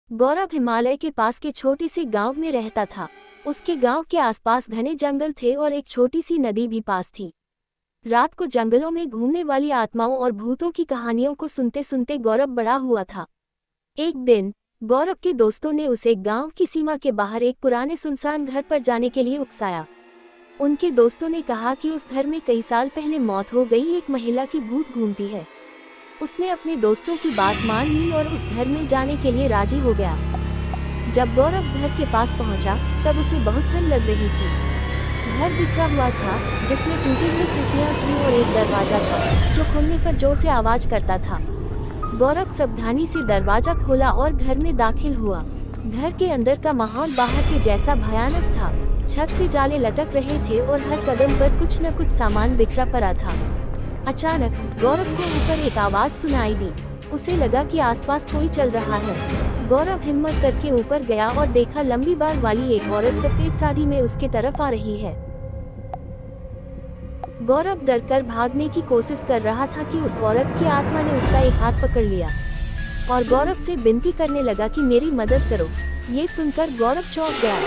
गौरव हिमालय के पास के छोटे से गांव में रहता था। उसके गांव के आसपास घने जंगल थे और एक छोटी सी नदी भी पास थी। रात को जंगलों में घूमने वाली आत्माओं और भूतों की कहानियों को सुनते सुनते गौरव बड़ा हुआ था। एक दिन गौरव के दोस्तों ने उसे गांव की सीमा के बाहर एक पुराने सुनसान घर पर जाने के लिए उकसाया। उनके दोस्तों ने कहा कि उस घर में कई साल पहले मौत हो गई एक महिला की भूत घूमती है। उसने अपने दोस्तों की बात मान ली और उस घर में जाने के लिए राजी हो गया। जब गौरव घर के पास पहुंचा, तब उसे बहुत ठंड लग रही थी। घर बिखरा हुआ था, जिसमें टूटी हुई खिड़कियां थीं और एक दरवाजा था जो खुलने पर जोर से आवाज करता था। गौरव सावधानी से दरवाजा खोला और घर में दाखिल हुआ। घर के अंदर का माहौल बाहर के जैसा भयानक था। छत से जाले लटक रहे थे और हर कदम पर कुछ न कुछ सामान बिखरा पड़ा था। अचानक गौरव को ऊपर एक आवाज सुनाई दी। उसे लगा कि आसपास कोई चल रहा है। गौरव हिम्मत करके ऊपर गया और देखा लंबी बाल वाली एक औरत सफेद साड़ी में उसके तरफ आ रही है। गौरव डरकर भागने की कोशिश कर रहा था कि उस औरत की आत्मा ने उसका एक हाथ पकड़ लिया और गौरव से विनती करने लगा कि मेरी मदद करो। ये सुनकर गौरव चौंक गया।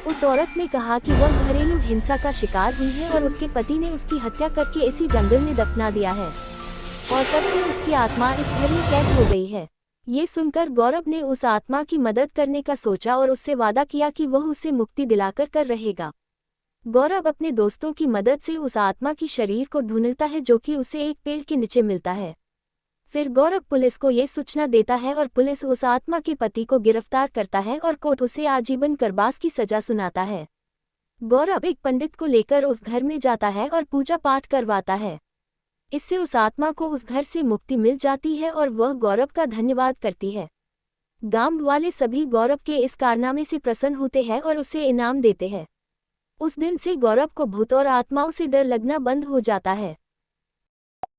उस औरत ने कहा कि वह घरेलू हिंसा का शिकार हुई है और उसके पति ने उसकी हत्या करके इसी जंगल में दफना दिया है और तब से उसकी आत्मा इस घर में कैद हो गई है। ये सुनकर गौरव ने उस आत्मा की मदद करने का सोचा और उससे वादा किया कि वह उसे मुक्ति दिलाकर कर रहेगा। गौरव अपने दोस्तों की मदद से उस आत्मा की शरीर को ढूंढता है जो कि उसे एक पेड़ के नीचे मिलता है। फिर गौरव पुलिस को ये सूचना देता है और पुलिस उस आत्मा के पति को गिरफ्तार करता है और कोर्ट उसे आजीवन कारावास की सजा सुनाता है। गौरव एक पंडित को लेकर उस घर में जाता है और पूजा पाठ करवाता है। इससे उस आत्मा को उस घर से मुक्ति मिल जाती है और वह गौरव का धन्यवाद करती है। गांव वाले सभी गौरव के इस कारनामे से प्रसन्न होते हैं और उसे इनाम देते हैं। उस दिन से गौरव को भूत और आत्माओं से डर लगना बंद हो जाता है।